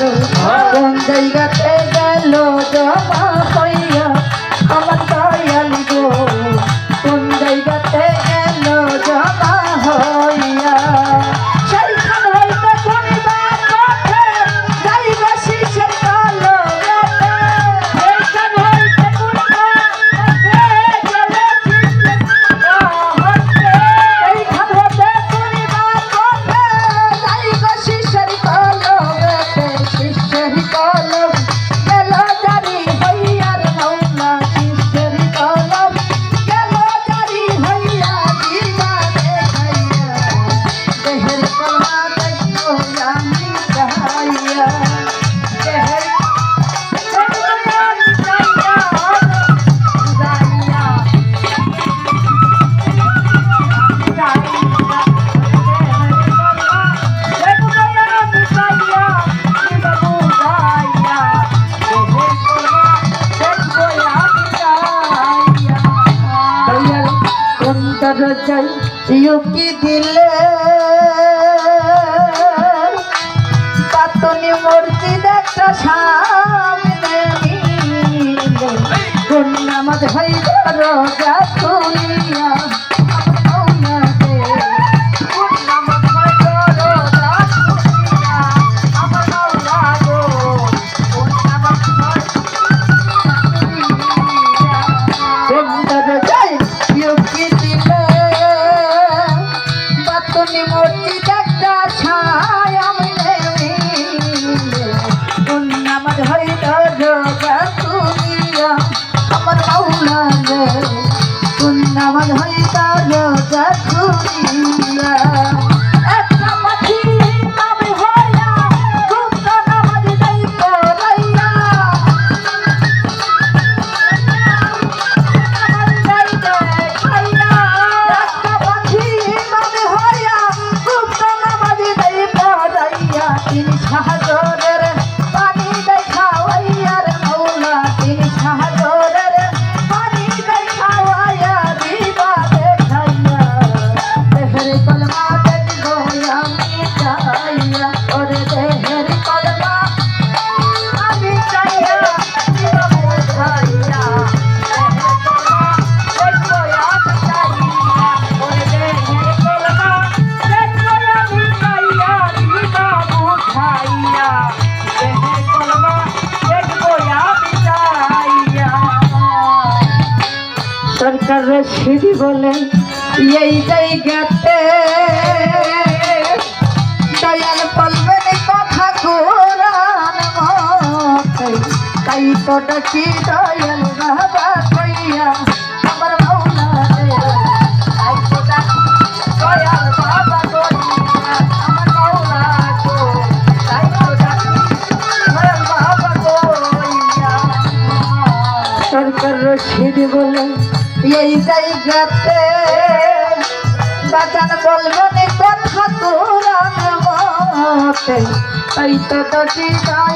কোন জায়গাতে গেল জমা হইয়া আমার দয়াল গো কোন জায়গাতে গেল জমা হইয়া সেইখান হইতে কোনিবা পথে যাইবা শিশের কালো সেইখান হইতে কোনিবা পথে গেলে শিশের সেইখান হইতে কোনিবা পথে যাইবা শিশের কালো শিশের কালো গেল জারি হইয়ার মৌলা শিশের কালো গেল জারি হইয়া দিবা দেখাইয়া দেহের কলা দেখো আমি চাইয়া দেহের কলা আমি চাইয়া যাইয়া কি দিলে পাতনি মসজিদ একটা সামনে কোন নামাজ হইল রোজা খুলিয়া মসজিদ একটা ছায় কোন নামাজ হইল রোজা খুলিয়া আমার মাওলা রে কোন নামাজ হইল রোজা খুলিয়া একটা পাখি নামে হইয়া গুপ্ত নামাজ দেই পড়াইয়া একটা পাখি নামে হইয়া তিনি সাহায্যের পানি দেখাওয়াইয়ার মৌলা তিনি সাহায্যের পানি দেখাওয়াইয়া দিবা দেখাইয়া দেহের কলমা দেখবো আমি চাইয়া ওরে দেহের কলমা আমি চাইয়া দিবা দেখাইয়া দেহের কলমা দেখবো আমি চাইয়া ওরে দেহের কলমা দেখবো আমি চাইয়া দিবা খাইয়া দেহের কলমা দেখবো আমি চাইয়া সরকার রশিদ বলে এই জায়গাতে দয়াল বলবেন কথা কোরআন মতে তাই তো ডাকি দয়াল বাবা কইয়া আমার মাওলা রে তাই তো ডাকি দয়াল বাবা কইয়া আমার মাওলা গো তাই তো ডাকি দয়াল বাবা কইয়া সরকার রশিদ বলে এই জায়গাতে বাজান বলবেন কথা কোরআন মতে তাই তো ডাকি